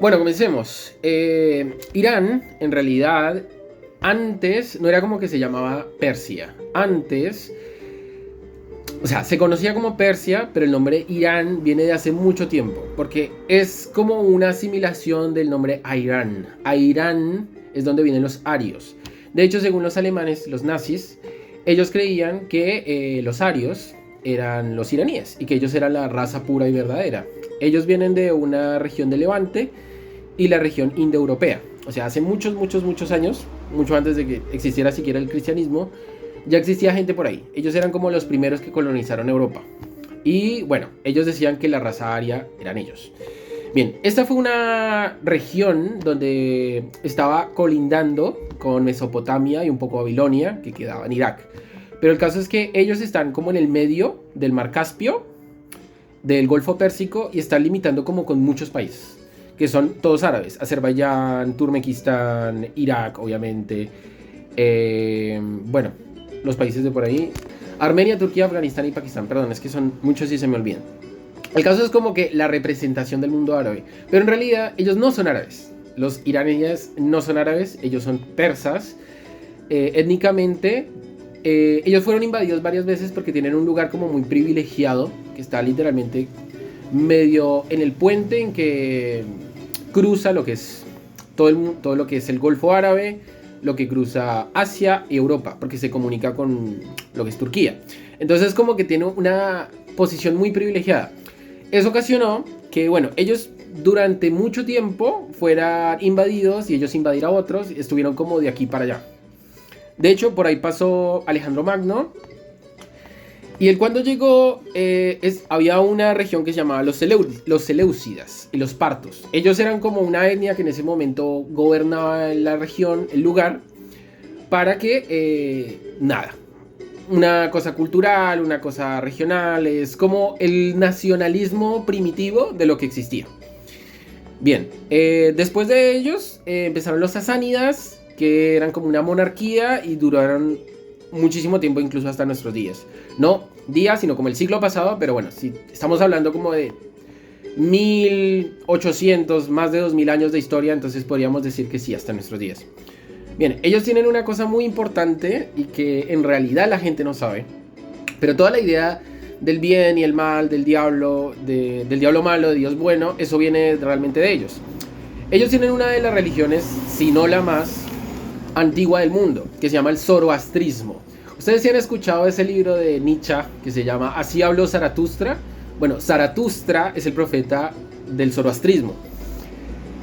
Bueno, comencemos. Irán, en realidad, antes no era como que se llamaba Persia. Antes, o sea, se conocía como Persia, pero el nombre Irán viene de hace mucho tiempo, porque es como una asimilación del nombre Irán. Irán es donde vienen los arios. De hecho, según los alemanes, los nazis, ellos creían que los arios eran los iraníes y que ellos eran la raza pura y verdadera. Ellos vienen de una región de Levante y la región indoeuropea. O sea, hace muchos años, mucho antes de que existiera siquiera el cristianismo, ya existía gente por ahí. Ellos eran como los primeros que colonizaron Europa. Y bueno, ellos decían que la raza aria eran ellos. Bien, esta fue una región donde estaba colindando con Mesopotamia y un poco Babilonia, que quedaba en Irak. Pero el caso es que ellos están como en el medio del Mar Caspio, del Golfo Pérsico, y están limitando como con muchos países, que son todos árabes. Azerbaiyán, Turkmenistán, Irak, obviamente. Bueno, los países de por ahí. Armenia, Turquía, Afganistán y Pakistán. Perdón, es que son muchos y se me olvidan. El caso es como que la representación del mundo árabe. Pero en realidad ellos no son árabes. Los iraníes no son árabes, ellos son persas. Étnicamente, ellos fueron invadidos varias veces porque tienen un lugar como muy privilegiado, que está literalmente medio en el puente en que cruza lo que es todo lo que es el Golfo Árabe, lo que cruza Asia y Europa, porque se comunica con lo que es Turquía. Entonces como que tiene una posición muy privilegiada. Eso ocasionó que, bueno, ellos durante mucho tiempo fueran invadidos y ellos invadir a otros, estuvieron como de aquí para allá. De hecho, por ahí pasó Alejandro Magno. Y él cuando llegó, había una región que se llamaba los Seleucidas y los partos. Ellos eran como una etnia que en ese momento gobernaba la región, el lugar, para que, nada, una cosa cultural, una cosa regional, es como el nacionalismo primitivo de lo que existía. Bien, después de ellos empezaron los sasánidas, que eran como una monarquía y duraron muchísimo tiempo, incluso hasta nuestros días. No días, sino como el siglo pasado, pero bueno, si estamos hablando como de 1800, más de 2000 años de historia, entonces podríamos decir que sí, hasta nuestros días. Bien, ellos tienen una cosa muy importante y que en realidad la gente no sabe, pero toda la idea del bien y el mal, del diablo malo, de Dios bueno, eso viene realmente de ellos. Ellos tienen una de las religiones, si no la más antigua del mundo, que se llama el zoroastrismo. Ustedes sí han escuchado ese libro de Nietzsche que se llama Así habló Zaratustra. Bueno, Zaratustra es el profeta del zoroastrismo.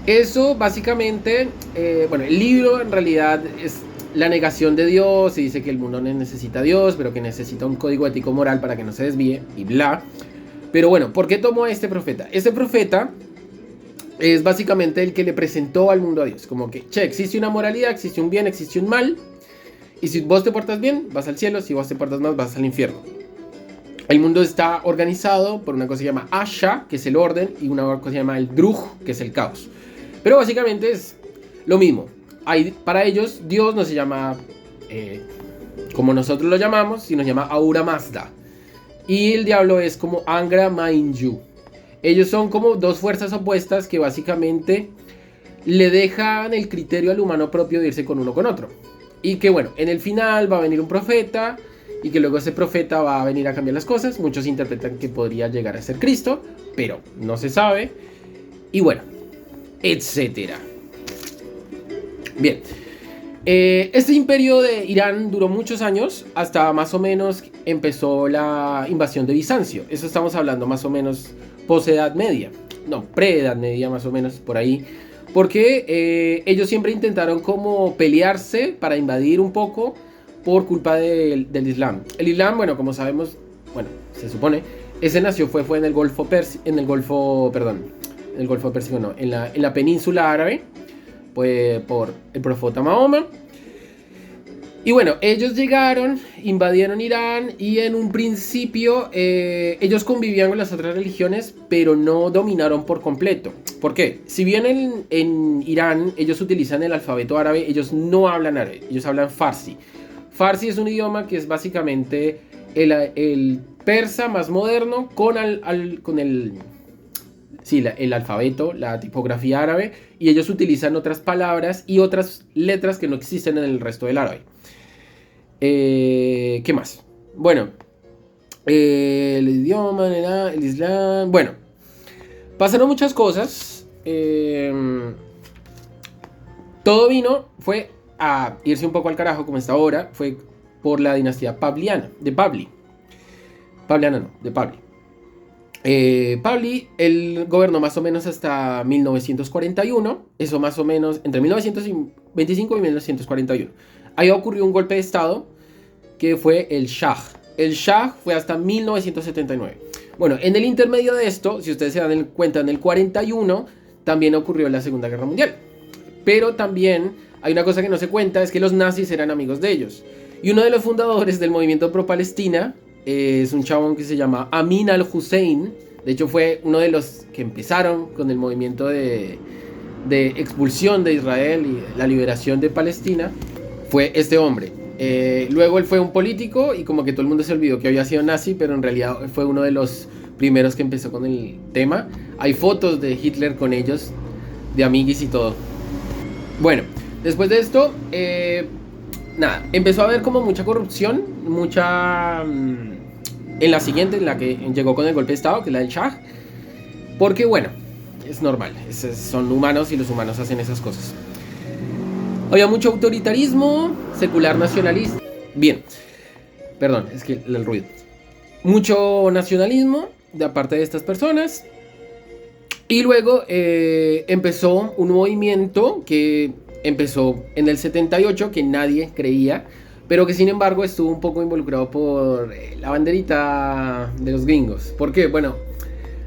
Eso básicamente, bueno, el libro en realidad es la negación de Dios y dice que el mundo no necesita a Dios, pero que necesita un código ético moral para que no se desvíe y bla. Pero bueno, ¿por qué tomó a este profeta? Este profeta es básicamente el que le presentó al mundo a Dios. Como que, che, existe una moralidad, existe un bien, existe un mal. Y si vos te portas bien, vas al cielo. Si vos te portas mal, vas al infierno. El mundo está organizado por una cosa que se llama Asha, que es el orden, y una cosa que se llama el Druj, que es el caos. Pero básicamente es lo mismo. Para ellos, Dios no se llama como nosotros lo llamamos, sino se llama Ahura Mazda. Y el diablo es como Angra Mainyu. Ellos son como dos fuerzas opuestas que básicamente le dejan el criterio al humano propio de irse con uno con otro. Y que bueno, en el final va a venir un profeta y que luego ese profeta va a venir a cambiar las cosas. Muchos interpretan que podría llegar a ser Cristo, pero no se sabe. Y bueno, etcétera. Bien. Este imperio de Irán duró muchos años, hasta más o menos empezó la invasión de Bizancio. Eso estamos hablando más o menos post-edad media. No, pre-edad media más o menos, por ahí. Porque ellos siempre intentaron como pelearse para invadir un poco por culpa del Islam. El Islam, bueno, como sabemos, bueno, se supone, ese fue en el Golfo Pérsico, en el Golfo Pérsico no, en la península árabe, pues por el profeta Mahoma. Y bueno, ellos llegaron, invadieron Irán y en un principio ellos convivían con las otras religiones, pero no dominaron por completo. ¿Por qué? Si bien en Irán ellos utilizan el alfabeto árabe, ellos no hablan árabe, ellos hablan farsi. Farsi es un idioma que es básicamente el persa más moderno con el sí, el alfabeto, la tipografía árabe, y ellos utilizan otras palabras y otras letras que no existen en el resto del árabe. ¿Qué más? Bueno, el idioma, el islam, bueno, pasaron muchas cosas. Todo fue a irse un poco al carajo como está ahora, fue por la dinastía pabliana, de Pabli. Pabliana no, de Pabli. Pabli, él gobernó más o menos hasta 1941, eso más o menos entre 1925 y 1941. Ahí ocurrió un golpe de estado que fue el Shah. El Shah fue hasta 1979. Bueno, en el intermedio de esto, si ustedes se dan cuenta, en el 41 también ocurrió la Segunda Guerra Mundial. Pero también hay una cosa que no se cuenta, es que los nazis eran amigos de ellos. Y uno de los fundadores del movimiento pro-Palestina es un chabón que se llama Amin al-Hussein. De hecho fue uno de los que empezaron con el movimiento de expulsión de Israel y la liberación de Palestina. Fue este hombre. Luego él fue un político y como que todo el mundo se olvidó que había sido nazi, pero en realidad fue uno de los primeros que empezó con el tema. Hay fotos de Hitler con ellos, de amiguis y todo. Bueno, después de esto, nada, empezó a haber como mucha corrupción, en la siguiente, en la que llegó con el golpe de estado, que es la del Shah, porque bueno, es normal, son humanos y los humanos hacen esas cosas. Había mucho autoritarismo, secular nacionalista. Bien, perdón, es que el ruido. Mucho nacionalismo de parte de estas personas. Y luego empezó un movimiento que empezó en el 78, que nadie creía, pero que sin embargo estuvo un poco involucrado por la banderita de los gringos. ¿Por qué? Bueno,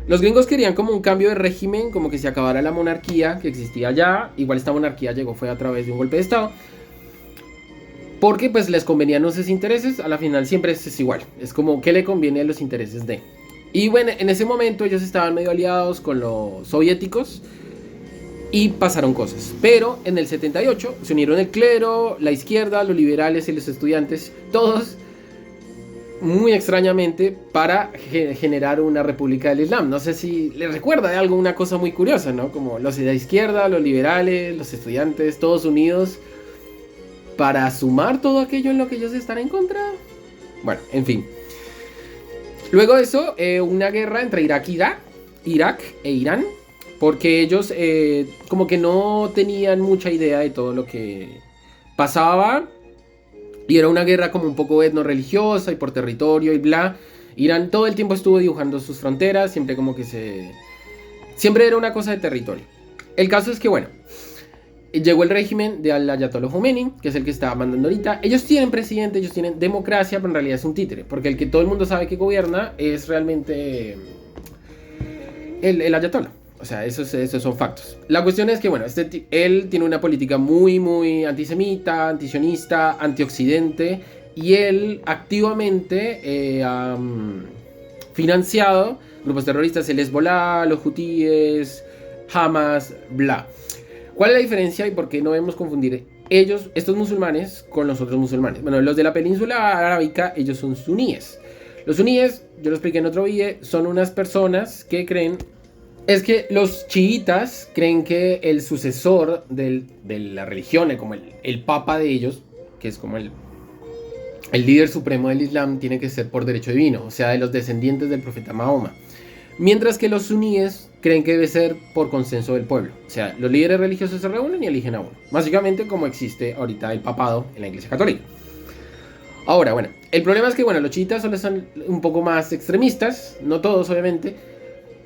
los gringos querían como un cambio de régimen, como que se acabara la monarquía que existía allá. Igual esta monarquía fue a través de un golpe de estado. Porque pues les convenían esos intereses, a la final siempre es igual. Es como que le conviene a los intereses de... Y bueno, en ese momento ellos estaban medio aliados con los soviéticos y pasaron cosas. Pero en el 78 se unieron el clero, la izquierda, los liberales y los estudiantes, todos muy extrañamente para generar una república del Islam. No sé si les recuerda de algo, una cosa muy curiosa, ¿no? Como los de la izquierda, los liberales, los estudiantes, todos unidos para sumar todo aquello en lo que ellos están en contra. Bueno, en fin. Luego de eso, una guerra entre Irak e Irán, porque ellos como que no tenían mucha idea de todo lo que pasaba, y era una guerra como un poco etno-religiosa y por territorio y bla. Irán todo el tiempo estuvo dibujando sus fronteras, siempre como que siempre era una cosa de territorio. El caso es que bueno, llegó el régimen de Ayatollah Khomeini, que es el que está mandando ahorita. Ellos tienen presidente, ellos tienen democracia, pero en realidad es un títere, porque el que todo el mundo sabe que gobierna es realmente el Ayatollah. O sea, esos son factos. La cuestión es que, bueno, él tiene una política muy, muy antisemita, antisionista, antioccidente, y él activamente ha financiado grupos terroristas, el Hezbollah, los hutíes, Hamas, bla. ¿Cuál es la diferencia y por qué no debemos confundir estos musulmanes con los otros musulmanes? Bueno, los de la península arábica, ellos son suníes. Los suníes, yo lo expliqué en otro video, son unas personas que creen... Es que los chiitas creen que el sucesor de la religión, como el papa de ellos, que es como el líder supremo del Islam, tiene que ser por derecho divino, o sea, de los descendientes del profeta Mahoma. Mientras que los suníes creen que debe ser por consenso del pueblo. O sea, los líderes religiosos se reúnen y eligen a uno. Básicamente como existe ahorita el papado en la Iglesia Católica. Ahora, bueno, el problema es que, bueno, los chiitas solo son un poco más extremistas, no todos obviamente,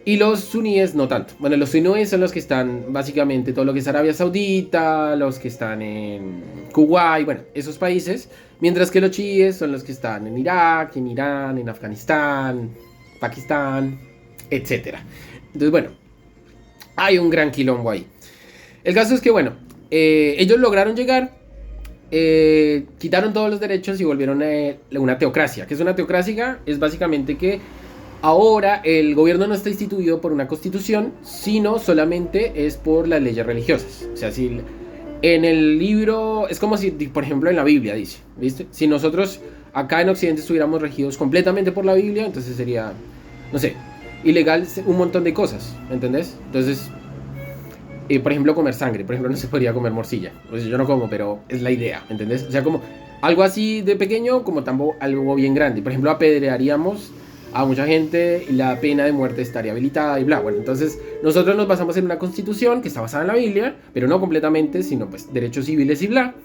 y los suníes no tanto. Bueno, los suníes son los que están básicamente todo lo que es Arabia Saudita, los que están en Kuwait, bueno, esos países, mientras que los chiíes son los que están en Irak, en Irán, en Afganistán, Pakistán, etcétera. Entonces, bueno, hay un gran quilombo ahí. El caso es que, bueno, ellos lograron llegar, quitaron todos los derechos y volvieron a una teocracia. ¿Qué es una teocracia? Es básicamente que ahora el gobierno no está instituido por una constitución, sino solamente es por las leyes religiosas. O sea, si en el libro, es como si, por ejemplo, en la Biblia dice, ¿viste? Si nosotros acá en Occidente estuviéramos regidos completamente por la Biblia, entonces sería, no sé, ilegal un montón de cosas, ¿me entendés? Entonces, por ejemplo, comer sangre. Por ejemplo, no se podría comer morcilla. Pues yo no como, pero es la idea, ¿me entendés? O sea, como algo así de pequeño, como tampoco algo bien grande. Por ejemplo, apedrearíamos a mucha gente y la pena de muerte estaría habilitada y bla. Bueno, entonces nosotros nos basamos en una constitución que está basada en la Biblia, pero no completamente, sino pues derechos civiles y bla.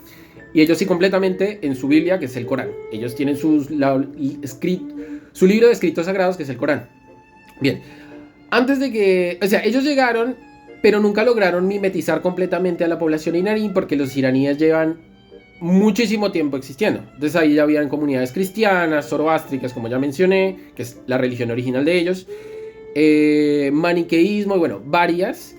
Y ellos sí completamente en su Biblia, que es el Corán. Ellos tienen su libro de escritos sagrados, que es el Corán. Bien, antes de que... O sea, ellos llegaron, pero nunca lograron mimetizar completamente a la población iraní, porque los iraníes llevan muchísimo tiempo existiendo. Entonces ahí ya habían comunidades cristianas, zoroástricas, como ya mencioné, que es la religión original de ellos, maniqueísmo y bueno, varias.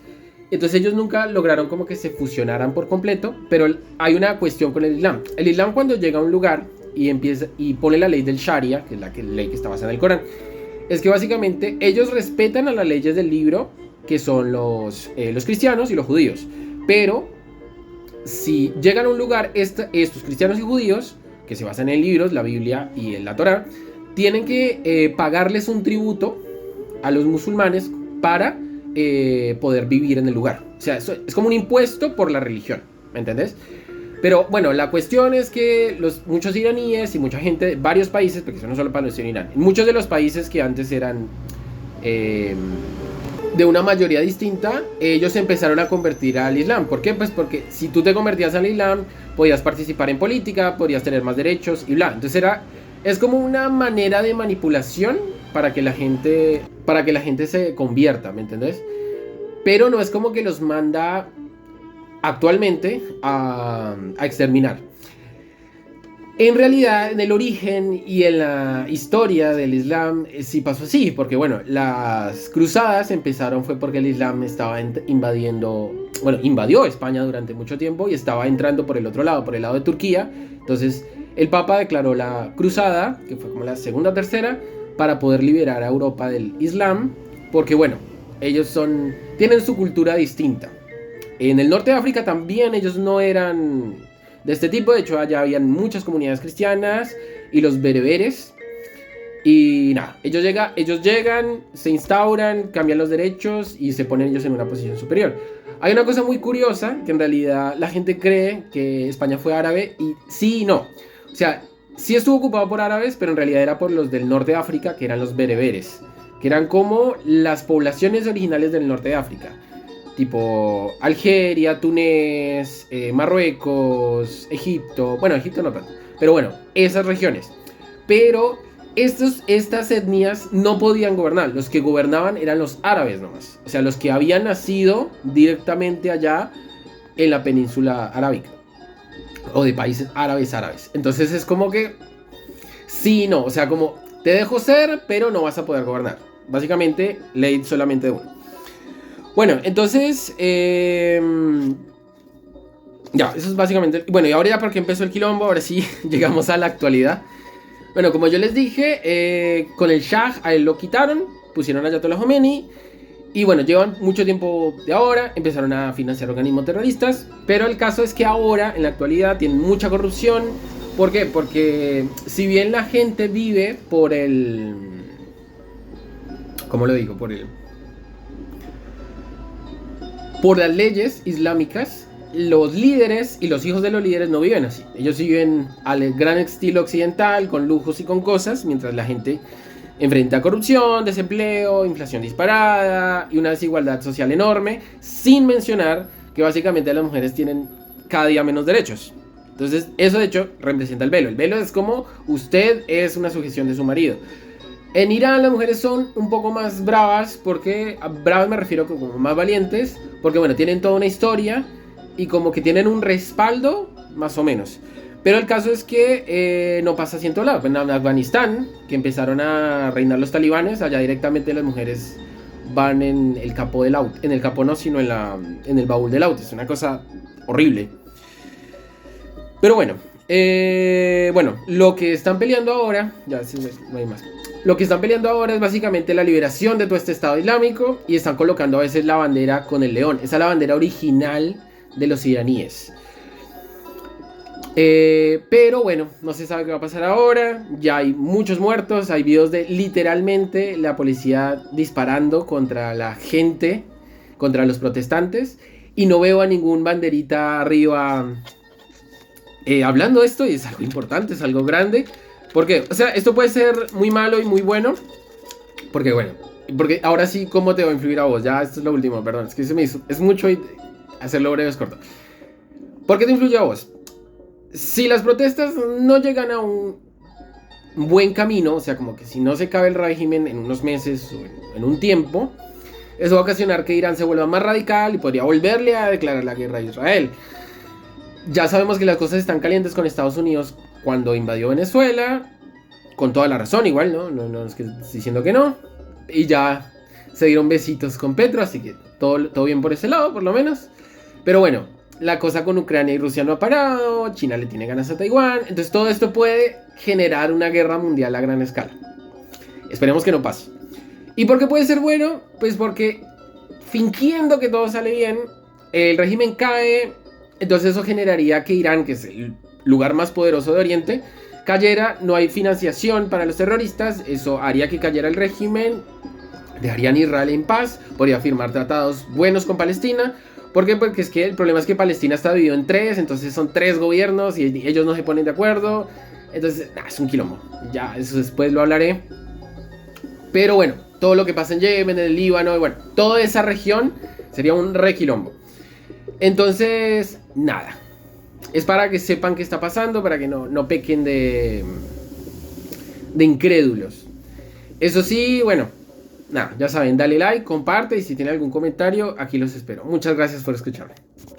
Entonces ellos nunca lograron como que se fusionaran por completo, pero hay una cuestión con el Islam. El Islam, cuando llega a un lugar y empieza y pone la ley del Sharia, que es la ley que está basada en el Corán, es que básicamente ellos respetan a las leyes del libro, que son los cristianos y los judíos. Pero si llegan a un lugar, estos cristianos y judíos, que se basan en libros, la Biblia y en la Torá, tienen que pagarles un tributo a los musulmanes para poder vivir en el lugar. O sea, eso es como un impuesto por la religión, ¿me entendés? Pero bueno, la cuestión es que muchos iraníes y mucha gente de varios países, porque eso no solo para nuestro Irán, en muchos de los países que antes eran de una mayoría distinta, ellos empezaron a convertir al Islam. ¿Por qué? Pues porque si tú te convertías al Islam, podías participar en política, podías tener más derechos y bla. Entonces es como una manera de manipulación para que la gente se convierta, ¿me entendés? Pero no es como que los manda actualmente a exterminar. En realidad, en el origen y en la historia del Islam sí pasó así, porque bueno, las cruzadas empezaron fue porque el Islam estaba invadió España durante mucho tiempo y estaba entrando por el otro lado, por el lado de Turquía. Entonces el Papa declaró la cruzada, que fue como la segunda o tercera, para poder liberar a Europa del Islam, porque bueno, ellos tienen su cultura distinta. En el norte de África también ellos no eran de este tipo, de hecho allá habían muchas comunidades cristianas y los bereberes. Y nada, ellos llegan, se instauran, cambian los derechos y se ponen ellos en una posición superior. Hay una cosa muy curiosa, que en realidad la gente cree que España fue árabe y sí y no. O sea, sí estuvo ocupado por árabes, pero en realidad era por los del norte de África, que eran los bereberes, que eran como las poblaciones originales del norte de África. Tipo Algeria, Túnez, Marruecos, Egipto. Bueno, Egipto no tanto, pero bueno, esas regiones. Pero estas etnias no podían gobernar. Los que gobernaban eran los árabes nomás. O sea, los que habían nacido directamente allá en la península arábica. O de países árabes. Entonces es como que sí, no. O sea, como te dejo ser, pero no vas a poder gobernar. Básicamente, ley solamente de uno. Bueno, entonces ya, eso es básicamente. Bueno, y ahora ya porque empezó el quilombo, ahora sí llegamos a la actualidad. Bueno, como yo les dije, con el Shah a él lo quitaron, pusieron a Ayatollah Khomeini. Y bueno, llevan mucho tiempo de ahora, empezaron a financiar organismos terroristas. Pero el caso es que ahora, en la actualidad, tienen mucha corrupción. ¿Por qué? Porque si bien la gente vive por el... ¿Cómo lo digo? Por las leyes islámicas, los líderes y los hijos de los líderes no viven así. Ellos viven al gran estilo occidental, con lujos y con cosas, mientras la gente enfrenta corrupción, desempleo, inflación disparada y una desigualdad social enorme, sin mencionar que básicamente las mujeres tienen cada día menos derechos. Entonces, eso de hecho representa el velo. El velo es como usted es una sujeción de su marido. En Irán las mujeres son un poco más bravas, porque bravas me refiero como más valientes, porque bueno, tienen toda una historia y como que tienen un respaldo, más o menos. Pero el caso es que no pasa así en todo lado. En Afganistán, que empezaron a reinar los talibanes, allá directamente las mujeres van en el capó del auto. En el capó no, sino en el baúl del auto. Es una cosa horrible. Pero bueno, lo que están peleando ahora, ya no hay más. Lo que están peleando ahora es básicamente la liberación de todo este Estado Islámico y están colocando a veces la bandera con el león. Esa es la bandera original de los iraníes. Pero bueno, no se sabe qué va a pasar ahora. Ya hay muchos muertos. Hay videos de literalmente la policía disparando contra la gente, contra los protestantes. Y no veo a ningún banderita arriba hablando de esto. Y es algo importante, es algo grande. Porque, o sea, esto puede ser muy malo y muy bueno. Porque bueno, porque ahora sí, ¿cómo te va a influir a vos? Ya, esto es lo último, perdón. Es que se me hizo, es mucho y hacerlo breve es corto. ¿Por qué te influye a vos? Si las protestas no llegan a un buen camino, o sea, como que si no se cabe el régimen en unos meses o en un tiempo, eso va a ocasionar que Irán se vuelva más radical y podría volverle a declarar la guerra a Israel. Ya sabemos que las cosas están calientes con Estados Unidos cuando invadió Venezuela, con toda la razón igual, ¿no? No es que estoy diciendo que no. Y ya se dieron besitos con Petro, así que todo bien por ese lado, por lo menos. Pero bueno, la cosa con Ucrania y Rusia no ha parado, China le tiene ganas a Taiwán, entonces todo esto puede generar una guerra mundial a gran escala. Esperemos que no pase. ¿Y por qué puede ser bueno? Pues porque fingiendo que todo sale bien, el régimen cae, entonces eso generaría que Irán, que es el lugar más poderoso de Oriente, cayera, no hay financiación para los terroristas, eso haría que cayera el régimen, dejarían Israel en paz, podría firmar tratados buenos con Palestina. ¿Por qué? Porque es que el problema es que Palestina está dividido en tres, entonces son tres gobiernos y ellos no se ponen de acuerdo. Entonces, es un quilombo. Ya, eso después lo hablaré. Pero bueno, todo lo que pasa en Yemen, en el Líbano, y bueno, toda esa región sería un re quilombo. Entonces, nada. Es para que sepan qué está pasando, para que no pequen de incrédulos. Eso sí, bueno, nada, ya saben, dale like, comparte y si tienen algún comentario, aquí los espero. Muchas gracias por escucharme.